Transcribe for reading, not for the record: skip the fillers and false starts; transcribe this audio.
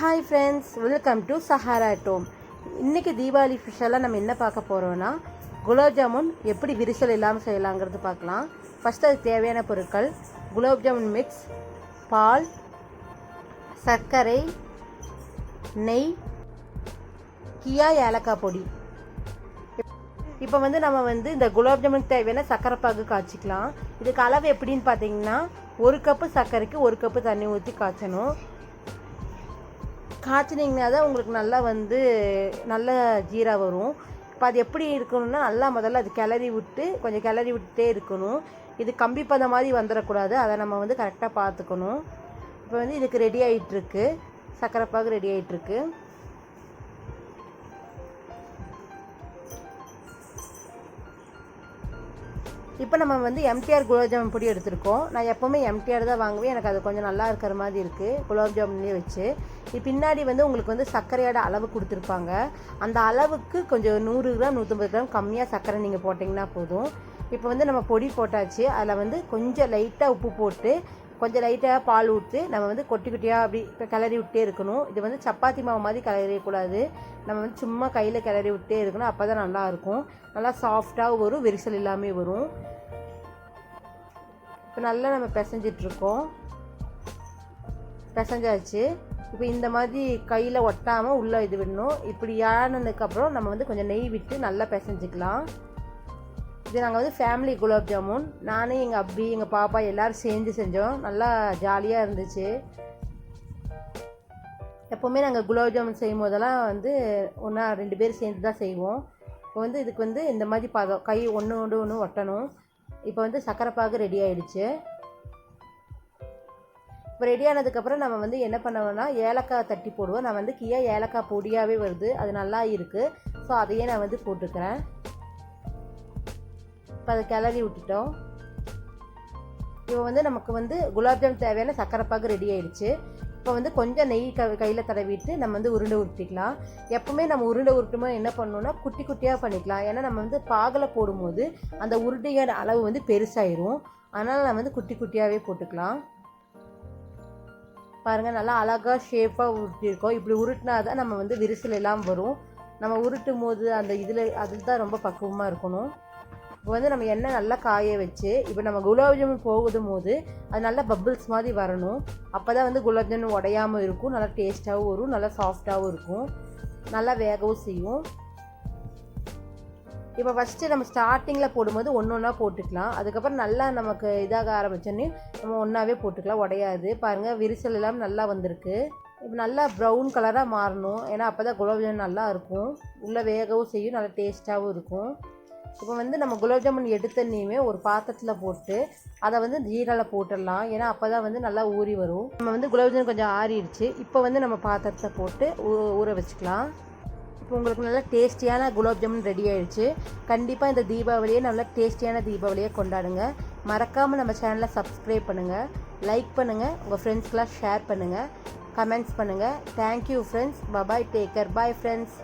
Hi friends, welcome to Sahara Dome. இன்றைக்கி தீபாவளி ஸ்பெஷலாக நம்ம என்ன பார்க்க போகிறோன்னா குலாப் ஜாமுன் எப்படி விரிசல் இல்லாமல் செய்யலாங்கிறது பார்க்கலாம். ஃபஸ்ட்டு அதுக்கு தேவையான பொருட்கள்: குலாப் ஜாமுன் மிக்ஸ், பால், சர்க்கரை, நெய், கியா ஏலக்காய் பொடி. இப்போ நம்ம இந்த குலாப் ஜாமுனுக்கு தேவையான சர்க்கரை பாகு காய்ச்சிக்கலாம். இதுக்கு அளவு எப்படின்னு பார்த்தீங்கன்னா, 1 கப்பு சர்க்கரைக்கு 1 கப்பு தண்ணி ஊற்றி காய்ச்சணும். காய்ச்சினீங்கன்னா தான் உங்களுக்கு நல்லா நல்ல ஜீரா வரும். இப்போ அது எப்படி இருக்கணும்னா, நல்லா முதல்ல அது கொஞ்சம் கிளறி விட்டுட்டே இருக்கணும். இது கம்பி பதம் மாதிரி வந்துடக்கூடாது. அதை நம்ம கரெக்டாக பார்த்துக்கணும். இப்போ இதுக்கு ரெடி ஆகிட்டுருக்கு, சர்க்கரை பாகு ரெடி ஆகிட்டுருக்கு. இப்போ நம்ம எம்டிஆர் குலாப் ஜாமுன் பொடி எடுத்திருக்கோம். நான் எப்போவுமே எம்டிஆர் தான் வாங்குவேன். எனக்கு அது கொஞ்சம் நல்லா இருக்கிற மாதிரி இருக்குது குலாப் ஜாமுன்லேயே வச்சு. பின்னாடி உங்களுக்கு சர்க்கரையோட அளவு கொடுத்துருப்பாங்க. அந்த அளவுக்கு கொஞ்சம் 100 கிராம் 150 கிராம் கம்மியாக சர்க்கரை நீங்கள் போட்டிங்கன்னா போதும். இப்போ நம்ம பொடி போட்டாச்சு. அதில் கொஞ்சம் லைட்டாக உப்பு போட்டு கொஞ்சம் லைட்டாக பால் ஊற்றி நம்ம கொட்டி குட்டியாக அப்படி கிளறி விட்டே இருக்கணும். இது சப்பாத்தி மாவு மாதிரி கிளறிடக்கூடாது. நம்ம சும்மா கையில் கிளறி விட்டே இருக்கணும். அப்போ தான் நல்லாயிருக்கும். நல்லா சாஃப்டாக வரும், விரிசல் இல்லாமல் வரும். இப்போ நல்லா நம்ம பிசைஞ்சிட்ருக்கோம். பிசைஞ்சாச்சு. இப்போ இந்த மாதிரி கையில் ஒட்டாமல் உள்ளே இது விடணும். இப்படி ஆனதுக்கப்புறம் நம்ம கொஞ்சம் நெய் விட்டு நல்லா பிசைஞ்சிக்கலாம். இது நாங்கள் ஃபேமிலி குலாப் ஜாமுன். நானே எங்கள் அப்பி எங்கள் பாப்பா எல்லோரும் சேர்ந்து செஞ்சோம். நல்லா ஜாலியாக இருந்துச்சு. எப்போவுமே நாங்கள் குலாப் ஜாமுன் செய்யும் போதெல்லாம் ஒன்றா 2 பேர் சேர்ந்து தான் செய்வோம். இப்போ இதுக்கு இந்த மாதிரி பதம் கை ஒன்று ஒட்டணும். இப்போ சர்க்கரை பாகு ரெடி ஆகிடுச்சு. இப்போ ரெடி ஆனதுக்கப்புறம் நம்ம என்ன பண்ணுவோன்னா, ஏலக்காய் தட்டி போடுவோம். நான் கியா ஏலக்காய் பொடியாகவே வருது, அது நல்லா இருக்குது. ஸோ அதையே நான் போட்டுக்கிறேன். இப்போ அதை கிளறி விட்டுட்டோம். இப்போ நமக்கு குலாப் ஜாமுன் தேவையான சர்க்கரை பாகு ரெடி ஆகிடுச்சு. இப்போ கொஞ்சம் நெய் கையில் தடவிட்டு நம்ம உருண்டை உருட்டிக்கலாம். எப்போவுமே நம்ம உருண்டை உருட்டும்போது என்ன பண்ணணும்னா, குட்டி குட்டியாக பண்ணிக்கலாம். ஏன்னா நம்ம பாகில் போடும்போது அந்த உருண்டையோட அளவு பெருசாயிரும். அதனால் நம்ம குட்டி குட்டியாகவே போட்டுக்கலாம். பாருங்கள், நல்லா அழகாக ஷேப்பாக உருட்டியிருக்கோம். இப்படி உருட்டினா தான் நம்ம விரிசல் எல்லாம் வரும். நம்ம உருட்டும் போது அந்த அதுதான் ரொம்ப பக்குவமாக இருக்கணும். இப்போ நம்ம எண்ணெய் நல்லா காய வச்சு, இப்போ நம்ம குலாப் ஜாமுன் போகும் போது அது நல்லா பபிள்ஸ் மாதிரி வரணும். அப்போ தான் குலாப் ஜாமுன் உடையாமல் இருக்கும். நல்லா டேஸ்ட்டாகவும் வரும், நல்லா சாஃப்டாகவும் இருக்கும், நல்லா வேகவும் செய்யும். இப்போ ஃபஸ்ட்டு நம்ம ஸ்டார்டிங்கில் போடும்போது ஒன்றா போட்டுக்கலாம். அதுக்கப்புறம் நல்லா நமக்கு இதாக ஆரம்பிச்சோன்னே நம்ம ஒன்றாவே போட்டுக்கலாம், உடையாது. பாருங்கள், விரிசல் எல்லாம் நல்லா வந்திருக்கு. இப்போ நல்லா ப்ரௌன் கலராக மாறணும். ஏன்னா அப்போ தான் குலாப் ஜாமுன் நல்லா இருக்கும், உள்ளே வேகவும் செய்யும், நல்லா டேஸ்ட்டாகவும் இருக்கும். இப்போ நம்ம குலாப் ஜாமுன் எடுத்தோன்னே ஒரு பாத்திரத்தில் போட்டு அதை ஜீராவில் போட்டுடலாம். ஏன்னா அப்போ தான் நல்லா ஊறி வரும். நம்ம குலாப் ஜாமுன் கொஞ்சம் ஆறிடுச்சு. இப்போ நம்ம பாத்திரத்தில் போட்டு ஊற வச்சுக்கலாம். இப்போ உங்களுக்கு நல்லா டேஸ்டியான குலாப் ஜாமுன் ரெடி ஆகிடுச்சு. கண்டிப்பாக இந்த தீபாவளியை நல்லா டேஸ்டியான தீபாவளியை கொண்டாடுங்க. மறக்காமல் நம்ம சேனலை சப்ஸ்கிரைப் பண்ணுங்கள், லைக் பண்ணுங்கள், உங்கள் ஃப்ரெண்ட்ஸ்க்கெலாம் ஷேர் பண்ணுங்கள், கமெண்ட்ஸ் பண்ணுங்கள். Thank you friends. Bye bye, take care, bye friends.